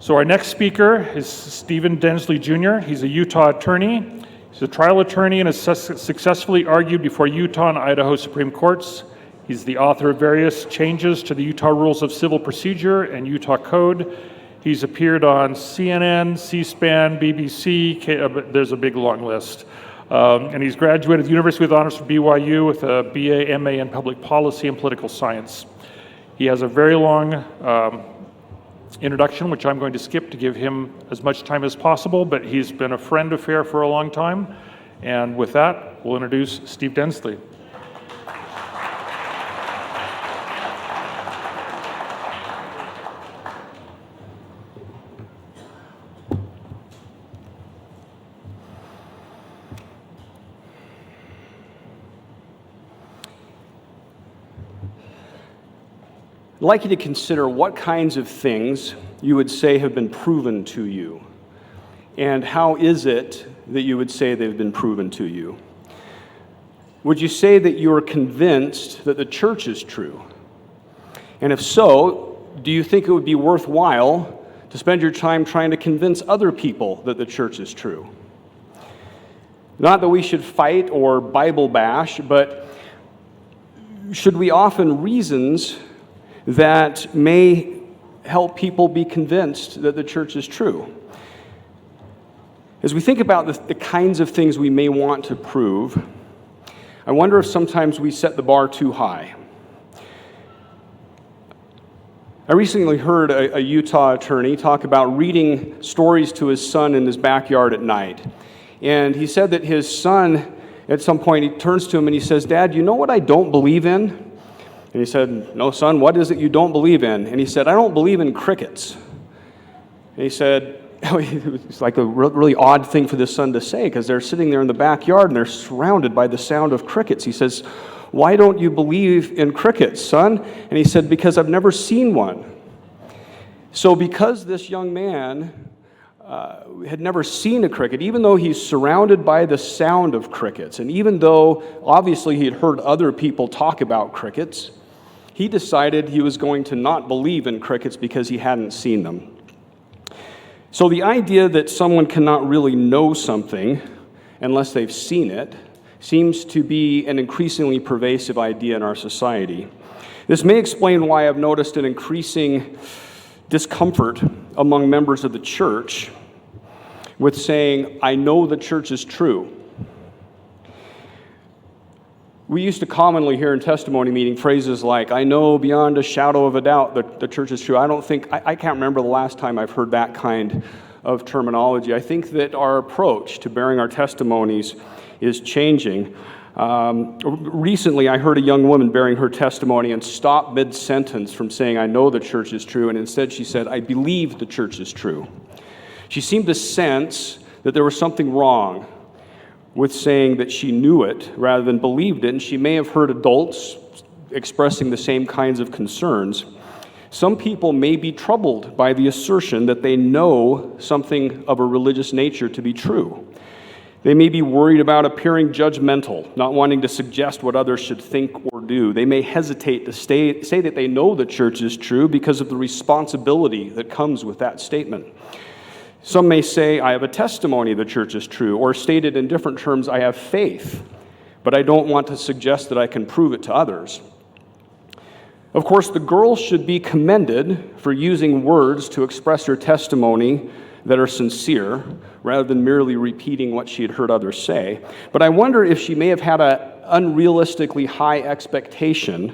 So our next speaker is Stephen Densley Jr. He's a Utah attorney. He's a trial attorney and has successfully argued before Utah and Idaho Supreme Courts. He's the author of various changes to the Utah Rules of Civil Procedure and Utah Code. He's appeared on CNN, C-SPAN, BBC, there's a big long list. And he's graduated the University with Honors from BYU with a BA, MA in Public Policy and Political Science. He has a very long introduction, which I'm going to skip to give him as much time as possible, but he's been a friend of FAIR for a long time. And with that, we'll introduce Steve Densley. I'd like you to consider what kinds of things you would say have been proven to you, and how is it that you would say they've been proven to you? Would you say that you're convinced that the church is true? And if so, do you think it would be worthwhile to spend your time trying to convince other people that the church is true? Not that we should fight or Bible bash, but should we offer reasons that may help people be convinced that the church is true? As we think about the kinds of things we may want to prove, I wonder if sometimes we set the bar too high. I recently heard a Utah attorney talk about reading stories to his son in his backyard at night. And he said that his son, at some point, he turns to him and he says, "Dad, you know what I don't believe in?" And he said, "No, son, what is it you don't believe in?" And he said, "I don't believe in crickets." And he said, it's like a really odd thing for this son to say, because they're sitting there in the backyard and they're surrounded by the sound of crickets. He says, "Why don't you believe in crickets, son?" And he said, "Because I've never seen one." So because this young man had never seen a cricket, even though he's surrounded by the sound of crickets, and even though obviously he had heard other people talk about crickets, he decided he was going to not believe in crickets because he hadn't seen them. So the idea that someone cannot really know something unless they've seen it seems to be an increasingly pervasive idea in our society. This may explain why I've noticed an increasing discomfort among members of the church with saying, "I know the church is true." We used to commonly hear in testimony meeting phrases like, "I know beyond a shadow of a doubt that the church is true." I can't remember the last time I've heard that kind of terminology. I think that our approach to bearing our testimonies is changing. Recently, I heard a young woman bearing her testimony and stop mid-sentence from saying, "I know the church is true," and instead she said, "I believe the church is true." She seemed to sense that there was something wrong with saying that she knew it rather than believed it, and she may have heard adults expressing the same kinds of concerns. Some people may be troubled by the assertion that they know something of a religious nature to be true. They may be worried about appearing judgmental, not wanting to suggest what others should think or do. They may hesitate to say that they know the church is true because of the responsibility that comes with that statement. Some may say, "I have a testimony the church is true," or stated in different terms, "I have faith, but I don't want to suggest that I can prove it to others." Of course, the girl should be commended for using words to express her testimony that are sincere, rather than merely repeating what she had heard others say. But I wonder if she may have had an unrealistically high expectation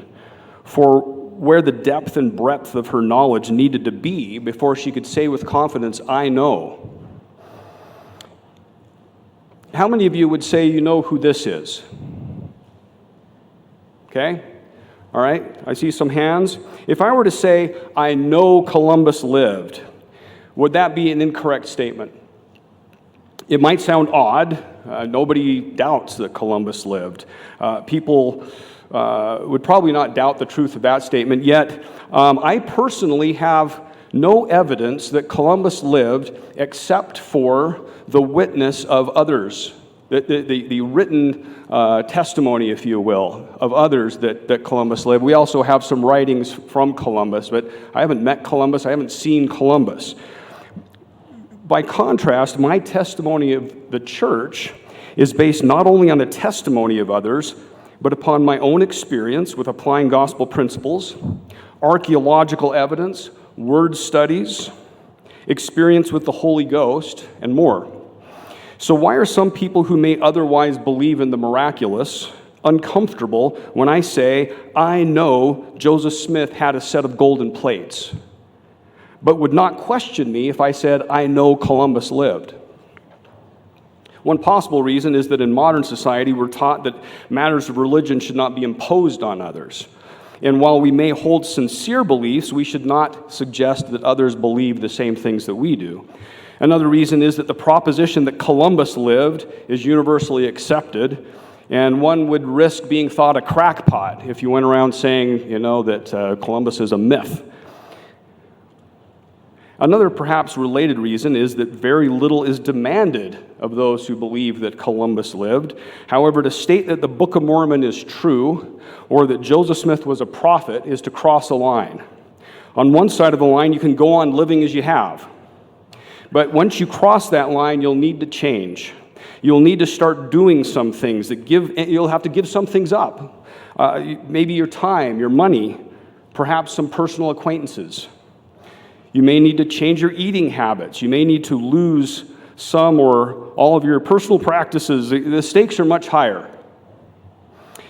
for where the depth and breadth of her knowledge needed to be before she could say with confidence, "I know." How many of you would say you know who this is? Okay? All right, I see some hands. If I were to say, "I know Columbus lived," would that be an incorrect statement? It might sound odd. Nobody doubts that Columbus lived. People would probably not doubt the truth of that statement, yet I personally have no evidence that Columbus lived except for the witness of others, the written testimony, if you will, of others that Columbus lived. We also have some writings from Columbus, but I haven't met Columbus, I haven't seen Columbus. By contrast, my testimony of the church is based not only on the testimony of others, but upon my own experience with applying gospel principles, archaeological evidence, word studies, experience with the Holy Ghost, and more. So why are some people who may otherwise believe in the miraculous uncomfortable when I say, I know Joseph Smith had a set of golden plates, but would not question me if I said, I know Columbus lived? One possible reason is that in modern society, we're taught that matters of religion should not be imposed on others. And while we may hold sincere beliefs, we should not suggest that others believe the same things that we do. Another reason is that the proposition that Columbus lived is universally accepted, and one would risk being thought a crackpot if you went around saying, that Columbus is a myth. Another perhaps related reason is that very little is demanded of those who believe that Columbus lived. However, to state that the Book of Mormon is true or that Joseph Smith was a prophet is to cross a line. On one side of the line, you can go on living as you have. But once you cross that line, you'll need to change. You'll need to start doing some things you'll have to give some things up. Maybe your time, your money, perhaps some personal acquaintances. You may need to change your eating habits. You may need to lose some or all of your personal practices. The stakes are much higher.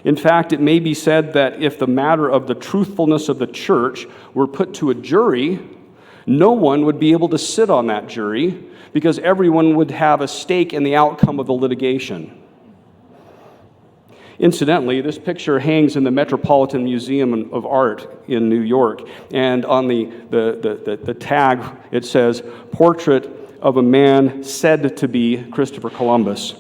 In fact, it may be said that if the matter of the truthfulness of the church were put to a jury, no one would be able to sit on that jury because everyone would have a stake in the outcome of the litigation. Incidentally, this picture hangs in the Metropolitan Museum of Art in New York, and on the tag it says, "Portrait of a man said to be Christopher Columbus."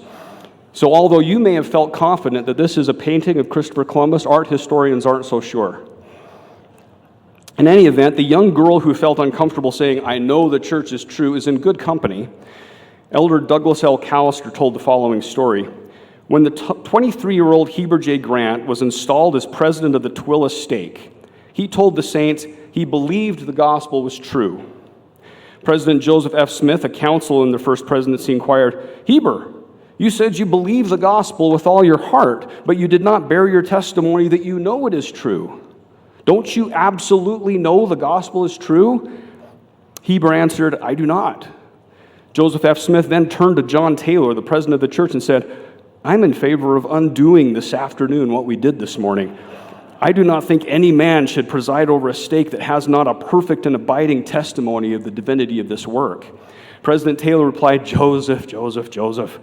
So although you may have felt confident that this is a painting of Christopher Columbus, art historians aren't so sure. In any event, the young girl who felt uncomfortable saying, "I know the church is true," is in good company. Elder Douglas L. Callister told the following story. When the 23-year-old Heber J. Grant was installed as president of the Tooele Stake, he told the saints he believed the gospel was true. President Joseph F. Smith, a counsel in the first presidency, inquired, "Heber, you said you believe the gospel with all your heart, but you did not bear your testimony that you know it is true. Don't you absolutely know the gospel is true?" Heber answered, "I do not." Joseph F. Smith then turned to John Taylor, the president of the church, and said, "I'm in favor of undoing this afternoon what we did this morning. I do not think any man should preside over a stake that has not a perfect and abiding testimony of the divinity of this work." President Taylor replied, "Joseph, Joseph, Joseph,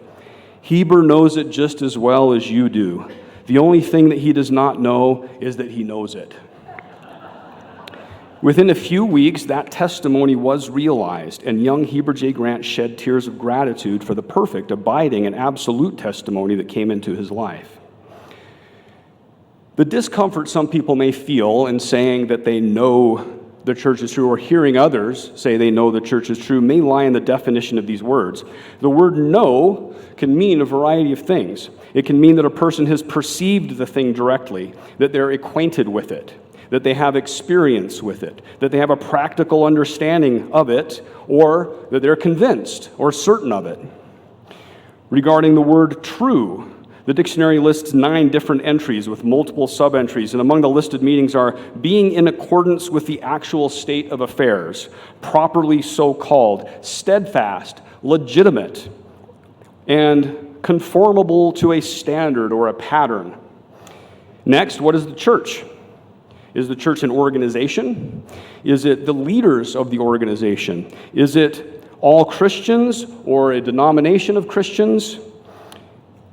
Heber knows it just as well as you do. The only thing that he does not know is that he knows it." Within a few weeks, that testimony was realized, and young Heber J. Grant shed tears of gratitude for the perfect, abiding, and absolute testimony that came into his life. The discomfort some people may feel in saying that they know the church is true, or hearing others say they know the church is true, may lie in the definition of these words. The word know can mean a variety of things. It can mean that a person has perceived the thing directly, that they're acquainted with it, that they have experience with it, that they have a practical understanding of it, or that they're convinced or certain of it. Regarding the word true, the dictionary lists 9 different entries with multiple sub-entries, and among the listed meanings are being in accordance with the actual state of affairs, properly so called, steadfast, legitimate, and conformable to a standard or a pattern. Next, what is the church? Is the church an organization? Is it the leaders of the organization? Is it all Christians or a denomination of Christians?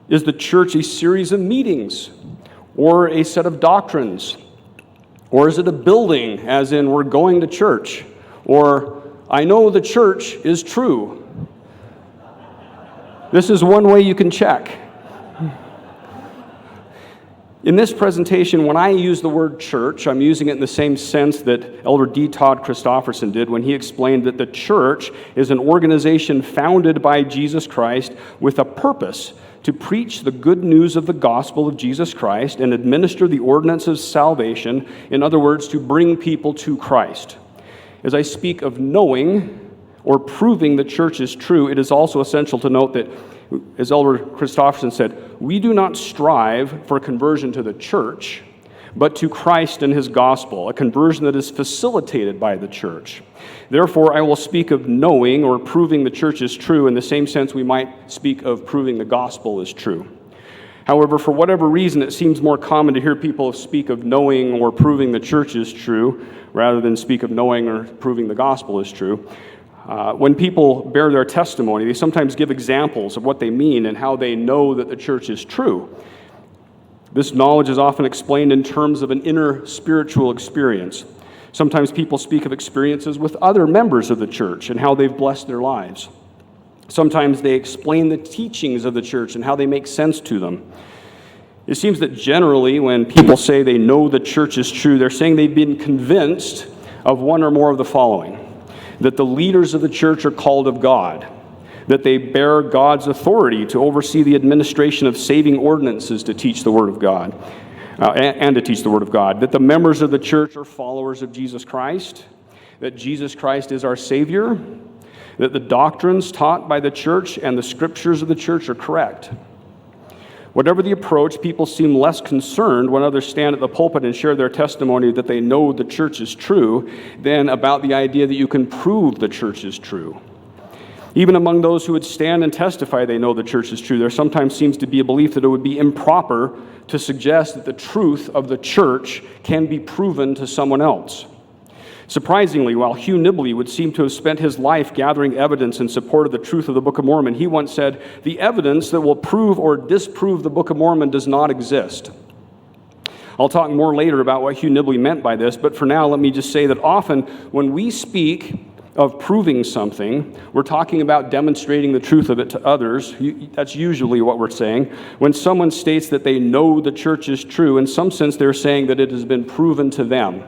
Is the church a series of meetings or a set of doctrines? Or is it a building, as in we're going to church? Or I know the church is true. This is one way you can check. In this presentation, when I use the word church, I'm using it in the same sense that Elder D. Todd Christofferson did when he explained that the church is an organization founded by Jesus Christ with a purpose to preach the good news of the gospel of Jesus Christ and administer the ordinance of salvation, in other words, to bring people to Christ. As I speak of knowing or proving the church is true, it is also essential to note that, as Elder Christofferson said, we do not strive for conversion to the church, but to Christ and his gospel, a conversion that is facilitated by the church. Therefore, I will speak of knowing or proving the church is true in the same sense we might speak of proving the gospel is true. However, for whatever reason, it seems more common to hear people speak of knowing or proving the church is true rather than speak of knowing or proving the gospel is true. When people bear their testimony, they sometimes give examples of what they mean and how they know that the church is true. This knowledge is often explained in terms of an inner spiritual experience. Sometimes people speak of experiences with other members of the church and how they've blessed their lives. Sometimes they explain the teachings of the church and how they make sense to them. It seems that generally when people say they know the church is true, they're saying they've been convinced of one or more of the following: that the leaders of the church are called of God, that they bear God's authority to oversee the administration of saving ordinances to teach the Word of God, and to teach the Word of God, that the members of the church are followers of Jesus Christ, that Jesus Christ is our Savior, that the doctrines taught by the church and the scriptures of the church are correct. Whatever the approach, people seem less concerned when others stand at the pulpit and share their testimony that they know the church is true than about the idea that you can prove the church is true. Even among those who would stand and testify they know the church is true, there sometimes seems to be a belief that it would be improper to suggest that the truth of the church can be proven to someone else. Surprisingly, while Hugh Nibley would seem to have spent his life gathering evidence in support of the truth of the Book of Mormon, he once said, "The evidence that will prove or disprove the Book of Mormon does not exist." I'll talk more later about what Hugh Nibley meant by this, but for now let me just say that often when we speak of proving something, we're talking about demonstrating the truth of it to others. That's usually what we're saying. When someone states that they know the church is true, in some sense they're saying that it has been proven to them.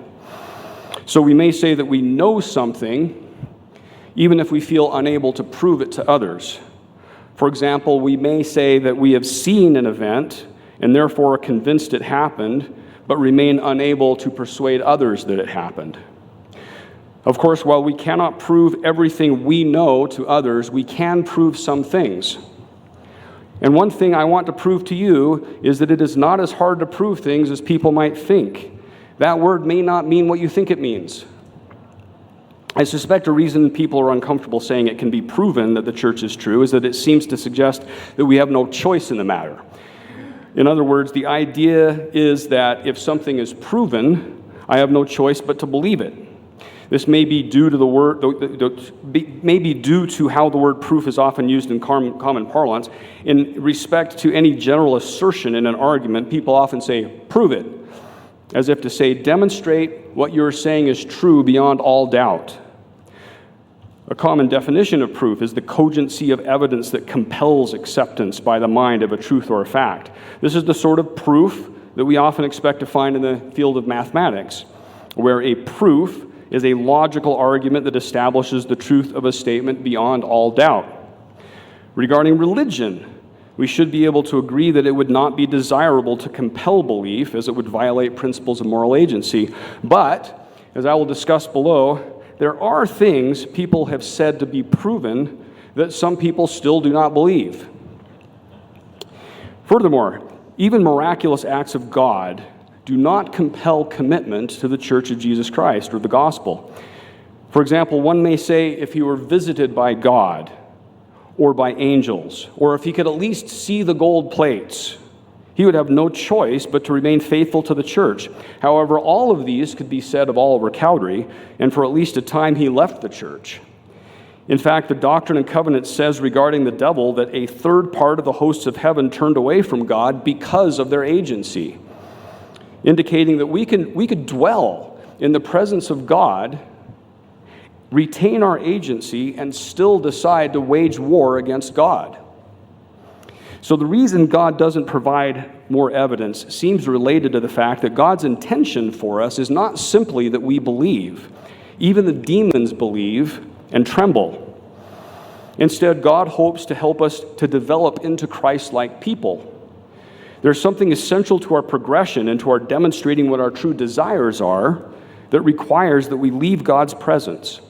So we may say that we know something, even if we feel unable to prove it to others. For example, we may say that we have seen an event and therefore are convinced it happened, but remain unable to persuade others that it happened. Of course, while we cannot prove everything we know to others, we can prove some things. And one thing I want to prove to you is that it is not as hard to prove things as people might think. That word may not mean what you think it means. I suspect a reason people are uncomfortable saying it can be proven that the church is true is that it seems to suggest that we have no choice in the matter. In other words, the idea is that if something is proven, I have no choice but to believe it. This may be due to the word, maybe due to how the word proof is often used in common parlance. In respect to any general assertion in an argument, people often say, "Prove it," as if to say, demonstrate what you're saying is true beyond all doubt. A common definition of proof is the cogency of evidence that compels acceptance by the mind of a truth or a fact. This is the sort of proof that we often expect to find in the field of mathematics, where a proof is a logical argument that establishes the truth of a statement beyond all doubt. Regarding religion, we should be able to agree that it would not be desirable to compel belief, as it would violate principles of moral agency. But, as I will discuss below, there are things people have said to be proven that some people still do not believe. Furthermore, even miraculous acts of God do not compel commitment to the Church of Jesus Christ or the gospel. For example, one may say if he were visited by God, or by angels, or if he could at least see the gold plates, he would have no choice but to remain faithful to the church. However, all of these could be said of Oliver Cowdery, and for at least a time he left the church. In fact, the Doctrine and Covenants says regarding the devil that a third part of the hosts of heaven turned away from God because of their agency, indicating that we could dwell in the presence of God, retain our agency, and still decide to wage war against God. So the reason God doesn't provide more evidence seems related to the fact that God's intention for us is not simply that we believe. Even the demons believe and tremble. Instead, God hopes to help us to develop into Christ-like people. There's something essential to our progression and to our demonstrating what our true desires are that requires that we leave God's presence.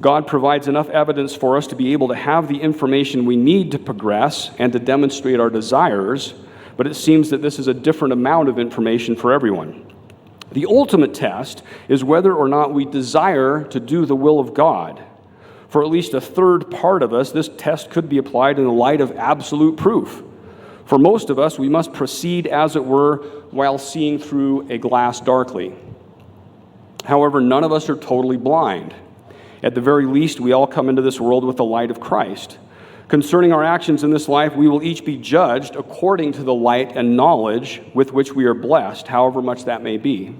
God provides enough evidence for us to be able to have the information we need to progress and to demonstrate our desires, but it seems that this is a different amount of information for everyone. The ultimate test is whether or not we desire to do the will of God. For at least a third part of us, this test could be applied in the light of absolute proof. For most of us, we must proceed, as it were, while seeing through a glass darkly. However, none of us are totally blind. At the very least, we all come into this world with the light of Christ. Concerning our actions in this life, we will each be judged according to the light and knowledge with which we are blessed, however much that may be.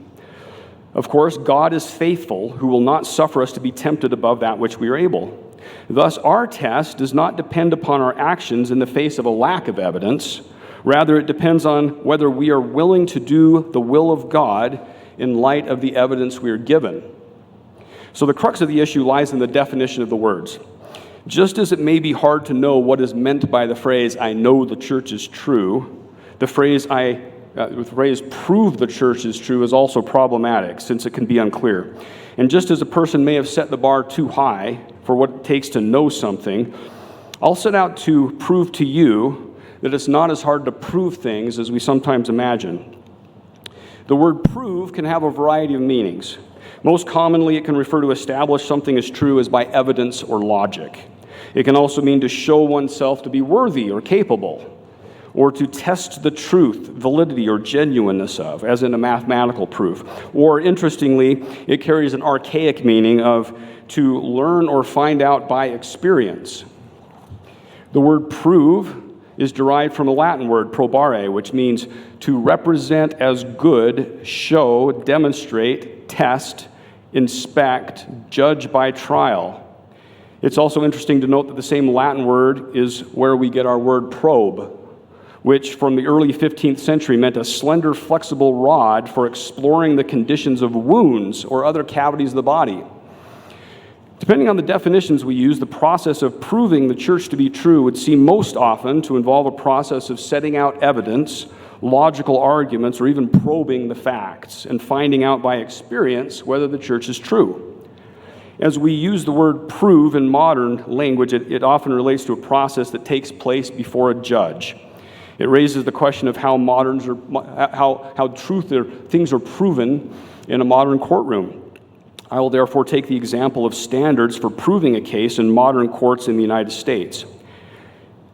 Of course, God is faithful, who will not suffer us to be tempted above that which we are able. Thus, our test does not depend upon our actions in the face of a lack of evidence. Rather, it depends on whether we are willing to do the will of God in light of the evidence we are given. So the crux of the issue lies in the definition of the words. Just as it may be hard to know what is meant by the phrase, "I know the church is true," the phrase "prove the church is true" is also problematic, since it can be unclear. And just as a person may have set the bar too high for what it takes to know something, I'll set out to prove to you that it's not as hard to prove things as we sometimes imagine. The word prove can have a variety of meanings. Most commonly, it can refer to establish something as true as by evidence or logic. It can also mean to show oneself to be worthy or capable, or to test the truth, validity, or genuineness of, as in a mathematical proof. Or, interestingly, it carries an archaic meaning of to learn or find out by experience. The word prove is derived from a Latin word, probare, which means to represent as good, show, demonstrate, test, inspect, judge by trial. It's also interesting to note that the same Latin word is where we get our word probe, which from the early 15th century meant a slender, flexible rod for exploring the conditions of wounds or other cavities of the body. Depending on the definitions we use, the process of proving the church to be true would seem most often to involve a process of setting out evidence, logical arguments, or even probing the facts and finding out by experience whether the church is true. As we use the word prove in modern language, it often relates to a process that takes place before a judge. It raises the question of how things are proven in a modern courtroom. I will therefore take the example of standards for proving a case in modern courts in the United States.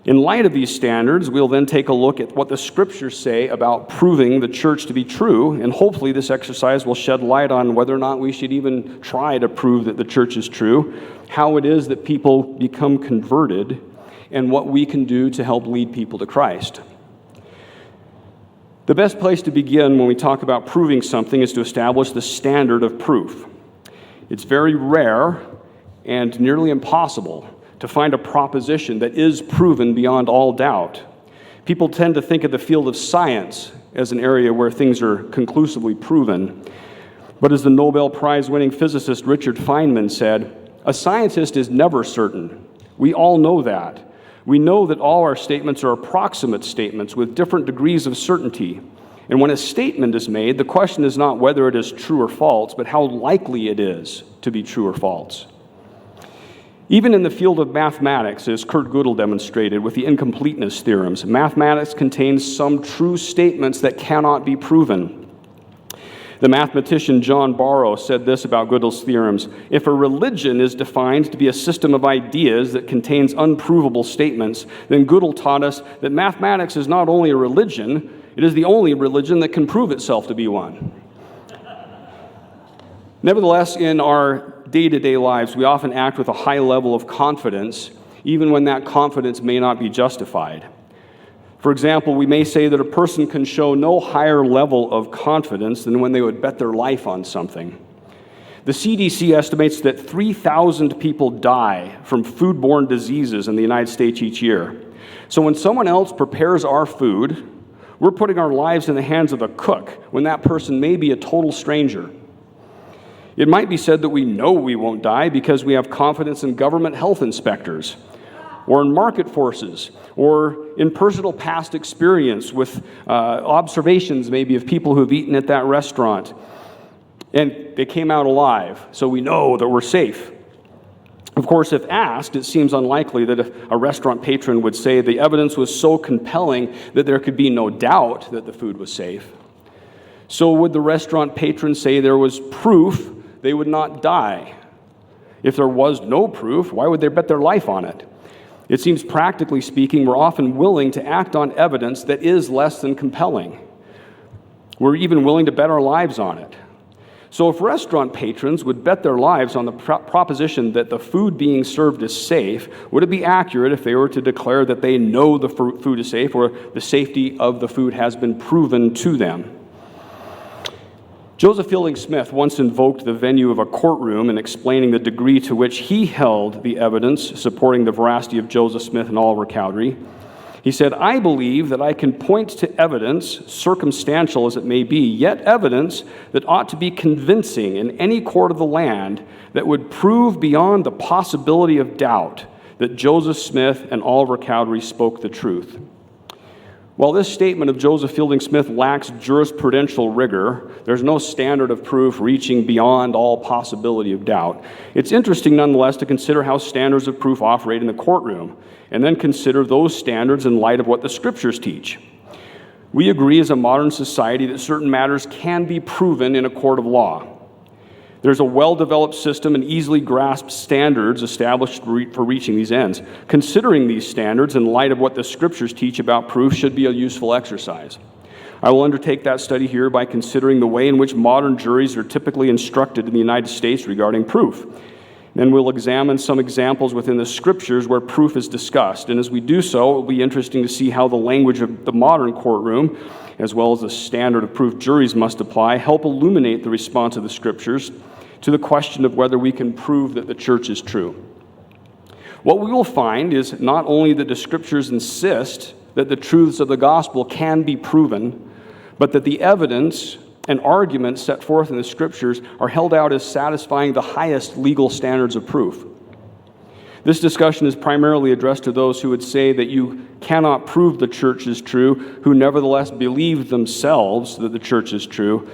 In light of these standards, we'll then take a look at what the scriptures say about proving the church to be true, and hopefully this exercise will shed light on whether or not we should even try to prove that the church is true, how it is that people become converted, and what we can do to help lead people to Christ. The best place to begin when we talk about proving something is to establish the standard of proof. It's very rare and nearly impossible to find a proposition that is proven beyond all doubt. People tend to think of the field of science as an area where things are conclusively proven. But as the Nobel Prize-winning physicist Richard Feynman said, "A scientist is never certain. We all know that. We know that all our statements are approximate statements with different degrees of certainty. And when a statement is made, the question is not whether it is true or false, but how likely it is to be true or false." Even in the field of mathematics, as Kurt Gödel demonstrated with the incompleteness theorems, mathematics contains some true statements that cannot be proven. The mathematician John Barrow said this about Gödel's theorems: "If a religion is defined to be a system of ideas that contains unprovable statements, then Gödel taught us that mathematics is not only a religion, it is the only religion that can prove itself to be one." Nevertheless, in our day-to-day lives, we often act with a high level of confidence, even when that confidence may not be justified. For example, we may say that a person can show no higher level of confidence than when they would bet their life on something. The CDC estimates that 3,000 people die from foodborne diseases in the United States each year. So when someone else prepares our food, we're putting our lives in the hands of a cook when that person may be a total stranger. It might be said that we know we won't die because we have confidence in government health inspectors, or in market forces, or in personal past experience with observations maybe of people who've eaten at that restaurant, and they came out alive, so we know that we're safe. Of course, if asked, it seems unlikely that a restaurant patron would say the evidence was so compelling that there could be no doubt that the food was safe. So would the restaurant patron say there was proof they would not die? If there was no proof, why would they bet their life on it? It seems, practically speaking, we're often willing to act on evidence that is less than compelling. We're even willing to bet our lives on it. So if restaurant patrons would bet their lives on the proposition that the food being served is safe, would it be accurate if they were to declare that they know the food is safe or the safety of the food has been proven to them? Joseph Fielding Smith once invoked the venue of a courtroom in explaining the degree to which he held the evidence supporting the veracity of Joseph Smith and Oliver Cowdery. He said, "I believe that I can point to evidence, circumstantial as it may be, yet evidence that ought to be convincing in any court of the land that would prove beyond the possibility of doubt that Joseph Smith and Oliver Cowdery spoke the truth." While this statement of Joseph Fielding Smith lacks jurisprudential rigor, there's no standard of proof reaching beyond all possibility of doubt. It's interesting nonetheless to consider how standards of proof operate in the courtroom, and then consider those standards in light of what the Scriptures teach. We agree as a modern society that certain matters can be proven in a court of law. There's a well-developed system and easily grasped standards established for reaching these ends. Considering these standards in light of what the Scriptures teach about proof should be a useful exercise. I will undertake that study here by considering the way in which modern juries are typically instructed in the United States regarding proof. Then we'll examine some examples within the Scriptures where proof is discussed. And as we do so, it will be interesting to see how the language of the modern courtroom, as well as the standard of proof juries must apply, help illuminate the response of the Scriptures to the question of whether we can prove that the church is true. What we will find is not only that the Scriptures insist that the truths of the gospel can be proven, but that the evidence and arguments set forth in the Scriptures are held out as satisfying the highest legal standards of proof. This discussion is primarily addressed to those who would say that you cannot prove the church is true, who nevertheless believe themselves that the church is true.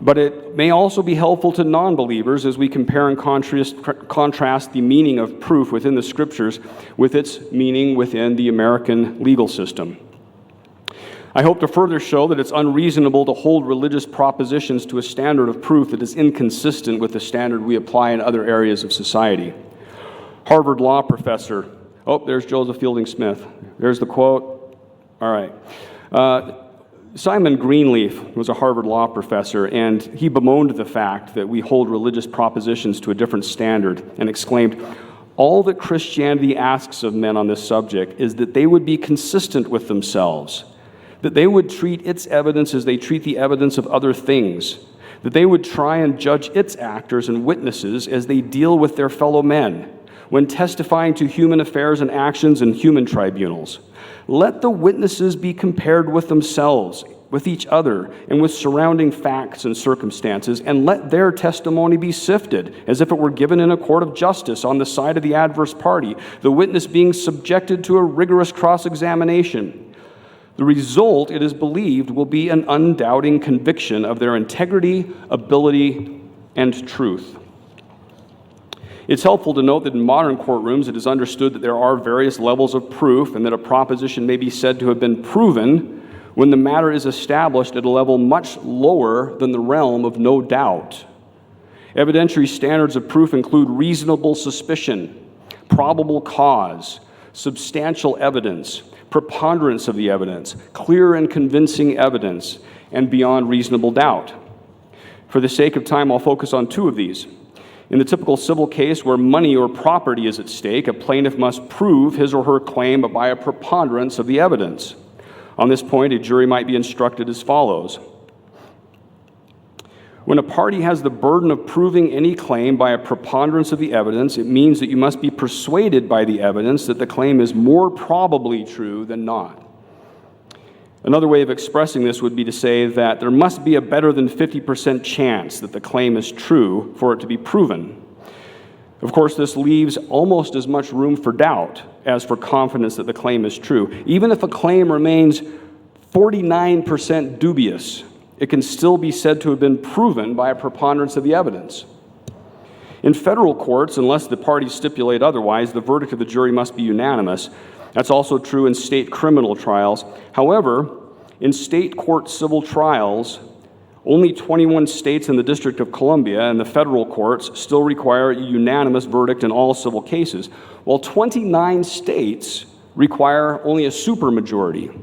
But it may also be helpful to non-believers as we compare and contrast the meaning of proof within the Scriptures with its meaning within the American legal system. I hope to further show that it's unreasonable to hold religious propositions to a standard of proof that is inconsistent with the standard we apply in other areas of society. Harvard law professor, there's Joseph Fielding Smith. There's the quote. All right. Simon Greenleaf was a Harvard law professor, and he bemoaned the fact that we hold religious propositions to a different standard and exclaimed, "All that Christianity asks of men on this subject is that they would be consistent with themselves, that they would treat its evidence as they treat the evidence of other things, that they would try and judge its actors and witnesses as they deal with their fellow men when testifying to human affairs and actions in human tribunals. Let the witnesses be compared with themselves, with each other, and with surrounding facts and circumstances, and let their testimony be sifted as if it were given in a court of justice on the side of the adverse party, the witness being subjected to a rigorous cross-examination. The result, it is believed, will be an undoubting conviction of their integrity, ability, and truth." It's helpful to note that in modern courtrooms, it is understood that there are various levels of proof and that a proposition may be said to have been proven when the matter is established at a level much lower than the realm of no doubt. Evidentiary standards of proof include reasonable suspicion, probable cause, substantial evidence, preponderance of the evidence, clear and convincing evidence, and beyond reasonable doubt. For the sake of time, I'll focus on two of these. In the typical civil case where money or property is at stake, a plaintiff must prove his or her claim by a preponderance of the evidence. On this point, a jury might be instructed as follows. When a party has the burden of proving any claim by a preponderance of the evidence, it means that you must be persuaded by the evidence that the claim is more probably true than not. Another way of expressing this would be to say that there must be a better than 50% chance that the claim is true for it to be proven. Of course, this leaves almost as much room for doubt as for confidence that the claim is true. Even if a claim remains 49% dubious, it can still be said to have been proven by a preponderance of the evidence. In federal courts, unless the parties stipulate otherwise, the verdict of the jury must be unanimous. That's also true in state criminal trials. However, in state court civil trials, only 21 states and the District of Columbia and the federal courts still require a unanimous verdict in all civil cases, while 29 states require only a supermajority.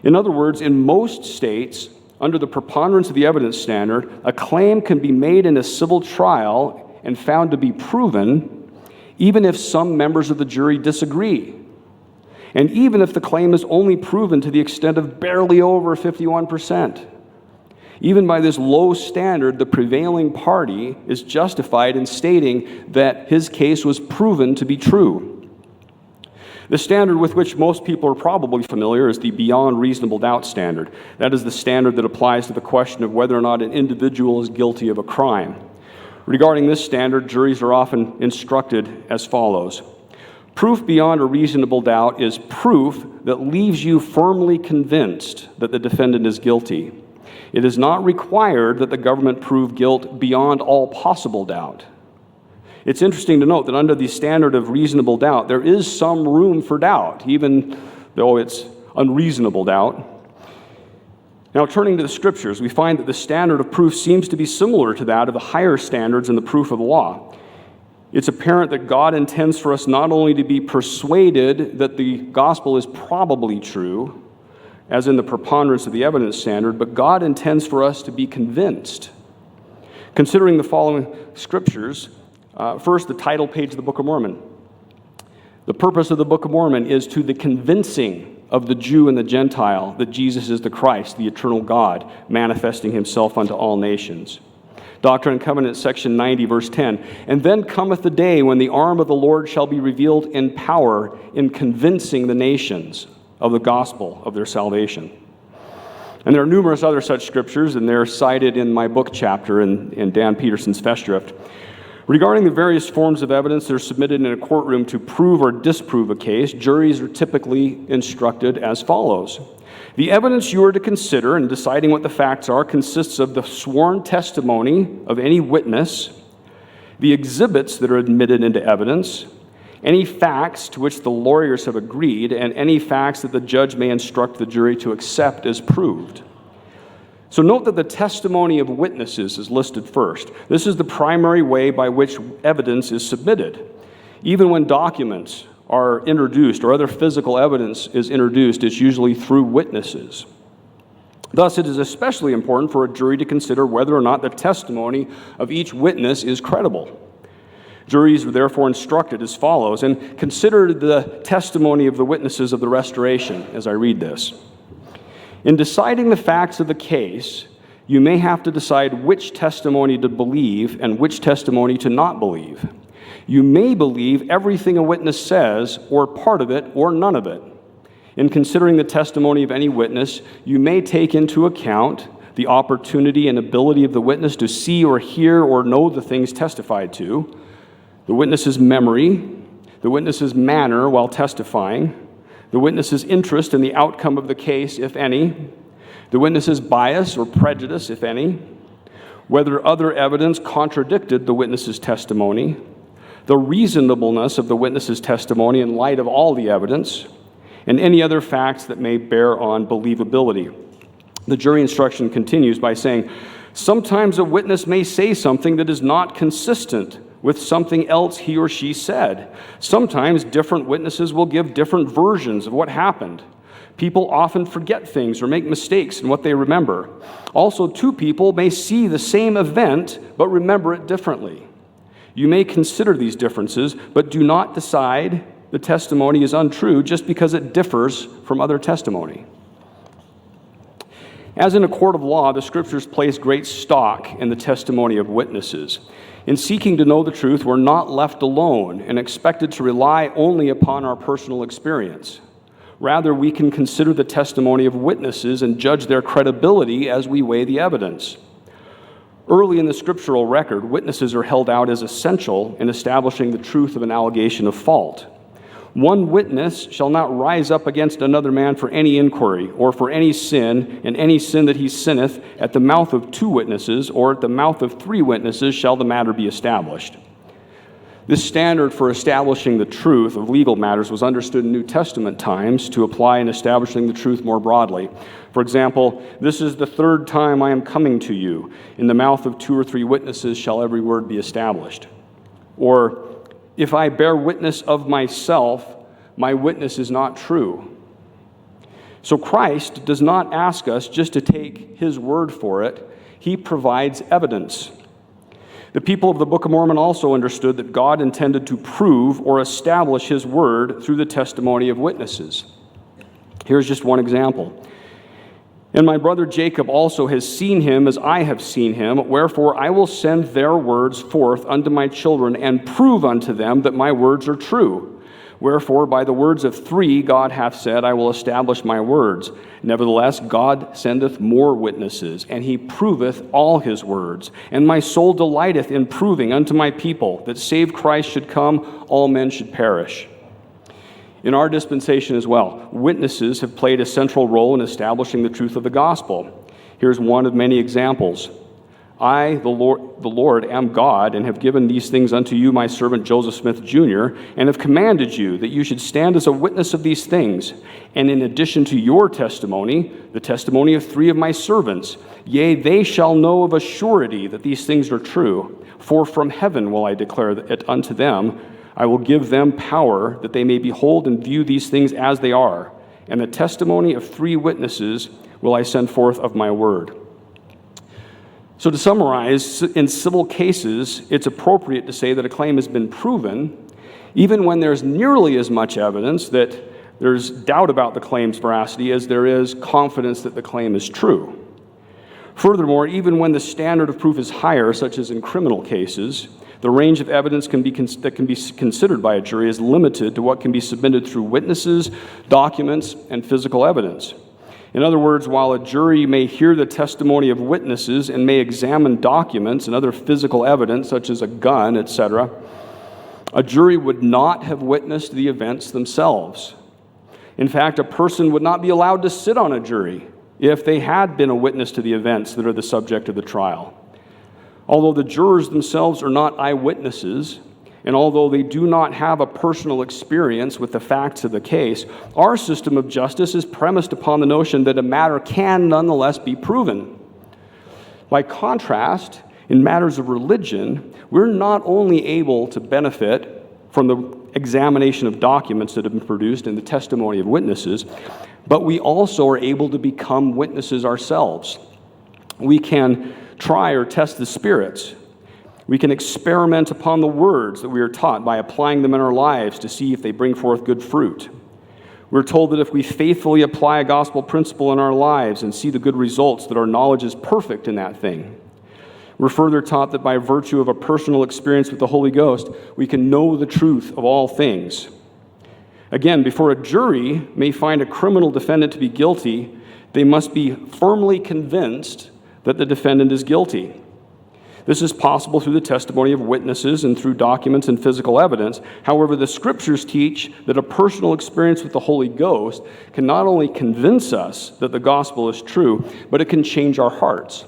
In other words, in most states, under the preponderance of the evidence standard, a claim can be made in a civil trial and found to be proven, even if some members of the jury disagree, and even if the claim is only proven to the extent of barely over 51%. Even by this low standard, the prevailing party is justified in stating that his case was proven to be true. The standard with which most people are probably familiar is the beyond reasonable doubt standard. That is the standard that applies to the question of whether or not an individual is guilty of a crime. Regarding this standard, juries are often instructed as follows. Proof beyond a reasonable doubt is proof that leaves you firmly convinced that the defendant is guilty. It is not required that the government prove guilt beyond all possible doubt. It's interesting to note that under the standard of reasonable doubt, there is some room for doubt, even though it's unreasonable doubt. Now, turning to the Scriptures, we find that the standard of proof seems to be similar to that of the higher standards in the proof of the law. It's apparent that God intends for us not only to be persuaded that the gospel is probably true, as in the preponderance of the evidence standard, but God intends for us to be convinced. Considering the following Scriptures, first, the title page of the Book of Mormon. The purpose of the Book of Mormon is to the convincing of the Jew and the Gentile that Jesus is the Christ, the eternal God, manifesting himself unto all nations. Doctrine and Covenants, section 90, verse 10. And then cometh the day when the arm of the Lord shall be revealed in power, in convincing the nations of the gospel of their salvation. And there are numerous other such scriptures, and they're cited in my book chapter in Dan Peterson's Festschrift. Regarding the various forms of evidence that are submitted in a courtroom to prove or disprove a case, juries are typically instructed as follows. The evidence you are to consider in deciding what the facts are consists of the sworn testimony of any witness, the exhibits that are admitted into evidence, any facts to which the lawyers have agreed, and any facts that the judge may instruct the jury to accept as proved. So note that the testimony of witnesses is listed first. This is the primary way by which evidence is submitted. Even when documents are introduced or other physical evidence is introduced, it's usually through witnesses. Thus, it is especially important for a jury to consider whether or not the testimony of each witness is credible. Juries are therefore instructed as follows, and consider the testimony of the witnesses of the Restoration as I read this. In deciding the facts of the case, you may have to decide which testimony to believe and which testimony to not believe. You may believe everything a witness says, or part of it, or none of it. In considering the testimony of any witness, you may take into account the opportunity and ability of the witness to see or hear or know the things testified to, the witness's memory, the witness's manner while testifying, the witness's interest in the outcome of the case, if any, the witness's bias or prejudice, if any, whether other evidence contradicted the witness's testimony, the reasonableness of the witness's testimony in light of all the evidence, and any other facts that may bear on believability. The jury instruction continues by saying, sometimes a witness may say something that is not consistent with something else he or she said. Sometimes different witnesses will give different versions of what happened. People often forget things or make mistakes in what they remember. Also, two people may see the same event but remember it differently. You may consider these differences, but do not decide the testimony is untrue just because it differs from other testimony. As in a court of law, the Scriptures place great stock in the testimony of witnesses. In seeking to know the truth, we're not left alone and expected to rely only upon our personal experience. Rather, we can consider the testimony of witnesses and judge their credibility as we weigh the evidence. Early in the scriptural record, witnesses are held out as essential in establishing the truth of an allegation of fault. One witness shall not rise up against another man for any inquiry, or for any sin, and any sin that he sinneth, at the mouth of 2 witnesses, or at the mouth of 3 witnesses shall the matter be established. This standard for establishing the truth of legal matters was understood in New Testament times to apply in establishing the truth more broadly. For example, this is the 3rd time I am coming to you. In the mouth of 2 or 3 witnesses shall every word be established. Or, if I bear witness of myself, my witness is not true. So Christ does not ask us just to take his word for it. He provides evidence. The people of the Book of Mormon also understood that God intended to prove or establish his word through the testimony of witnesses. Here's just one example. And my brother Jacob also has seen him as I have seen him. Wherefore I will send their words forth unto my children, and prove unto them that my words are true. Wherefore by the words of 3 God hath said, I will establish my words. Nevertheless God sendeth more witnesses, and he proveth all his words. And my soul delighteth in proving unto my people, that save Christ should come, all men should perish. In our dispensation as well, witnesses have played a central role in establishing the truth of the gospel. Here's one of many examples. I, the Lord, am God, and have given these things unto you, my servant Joseph Smith, Jr., and have commanded you that you should stand as a witness of these things. And in addition to your testimony, the testimony of 3 of my servants, yea, they shall know of a surety that these things are true. For from heaven will I declare it unto them. I will give them power that they may behold and view these things as they are. And the testimony of 3 witnesses will I send forth of my word. So to summarize, in civil cases, it's appropriate to say that a claim has been proven, even when there's nearly as much evidence that there's doubt about the claim's veracity as there is confidence that the claim is true. Furthermore, even when the standard of proof is higher, such as in criminal cases, the range of evidence that can be considered by a jury is limited to what can be submitted through witnesses, documents, and physical evidence. In other words, while a jury may hear the testimony of witnesses and may examine documents and other physical evidence, such as a gun, etc., a jury would not have witnessed the events themselves. In fact, a person would not be allowed to sit on a jury if they had been a witness to the events that are the subject of the trial. Although the jurors themselves are not eyewitnesses, and although they do not have a personal experience with the facts of the case, our system of justice is premised upon the notion that a matter can nonetheless be proven. By contrast, in matters of religion, we're not only able to benefit from the examination of documents that have been produced and the testimony of witnesses, but we also are able to become witnesses ourselves. We can try or test the spirits. We can experiment upon the words that we are taught by applying them in our lives to see if they bring forth good fruit. We're told that if we faithfully apply a gospel principle in our lives and see the good results, that our knowledge is perfect in that thing. We're further taught that by virtue of a personal experience with the Holy Ghost, we can know the truth of all things. Again, before a jury may find a criminal defendant to be guilty, they must be firmly convinced that the defendant is guilty. This is possible through the testimony of witnesses and through documents and physical evidence. However, the Scriptures teach that a personal experience with the Holy Ghost can not only convince us that the gospel is true, but it can change our hearts.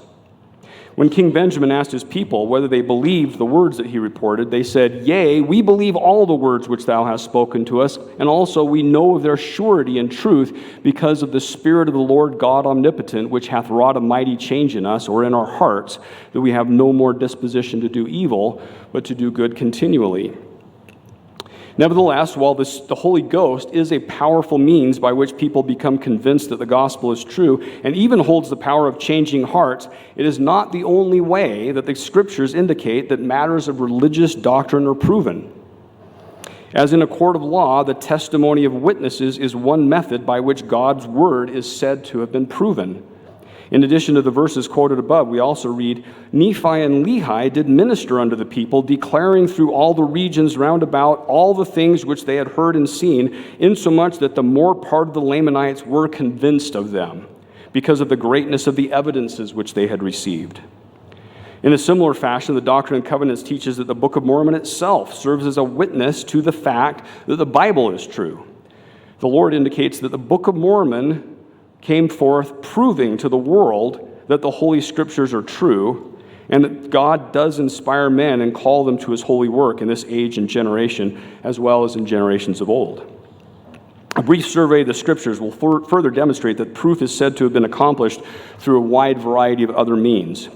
When King Benjamin asked his people whether they believed the words that he reported, they said, "Yea, we believe all the words which thou hast spoken to us, and also we know of their surety and truth because of the Spirit of the Lord God omnipotent, which hath wrought a mighty change in us, or in our hearts, that we have no more disposition to do evil, but to do good continually." Nevertheless, while the Holy Ghost is a powerful means by which people become convinced that the gospel is true, and even holds the power of changing hearts, it is not the only way that the Scriptures indicate that matters of religious doctrine are proven. As in a court of law, the testimony of witnesses is one method by which God's word is said to have been proven. In addition to the verses quoted above, we also read, "Nephi and Lehi did minister unto the people, declaring through all the regions round about all the things which they had heard and seen, insomuch that the more part of the Lamanites were convinced of them, because of the greatness of the evidences which they had received." In a similar fashion, the Doctrine and Covenants teaches that the Book of Mormon itself serves as a witness to the fact that the Bible is true. The Lord indicates that the Book of Mormon came forth proving to the world that the Holy Scriptures are true, and that God does inspire men and call them to his holy work in this age and generation, as well as in generations of old. A brief survey of the Scriptures will further demonstrate that proof is said to have been accomplished through a wide variety of other means.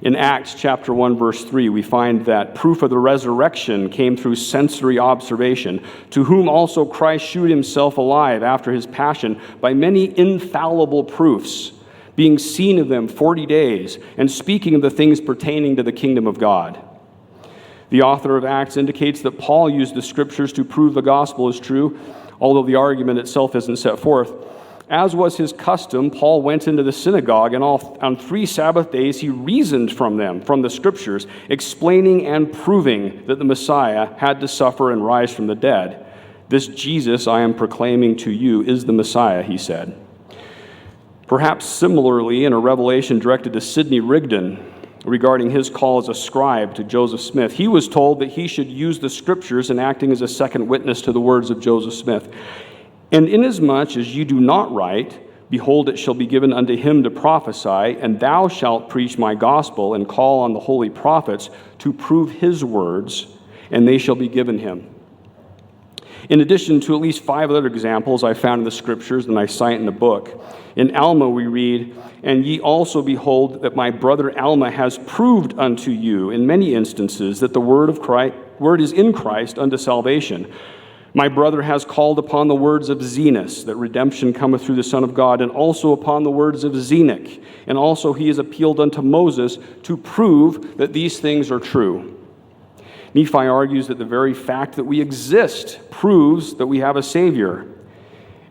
In Acts chapter 1, verse 3, we find that proof of the resurrection came through sensory observation, to whom also Christ shewed himself alive after his passion by many infallible proofs, being seen of them 40 days, and speaking of the things pertaining to the kingdom of God. The author of Acts indicates that Paul used the Scriptures to prove the gospel is true, although the argument itself isn't set forth. As was his custom, Paul went into the synagogue, and on 3 Sabbath days he reasoned from them, from the Scriptures, explaining and proving that the Messiah had to suffer and rise from the dead. This Jesus I am proclaiming to you is the Messiah, he said. Perhaps similarly, in a revelation directed to Sidney Rigdon regarding his call as a scribe to Joseph Smith, he was told that he should use the Scriptures in acting as a second witness to the words of Joseph Smith. And inasmuch as you do not write, behold, it shall be given unto him to prophesy, and thou shalt preach my gospel, and call on the holy prophets to prove his words, and they shall be given him. In addition to at least 5 other examples I found in the Scriptures and I cite in the book, in Alma we read, and ye also behold that my brother Alma has proved unto you in many instances that the word is in Christ unto salvation. My brother has called upon the words of Zenos, that redemption cometh through the Son of God, and also upon the words of Zenoch. And also he has appealed unto Moses to prove that these things are true. Nephi argues that the very fact that we exist proves that we have a Savior.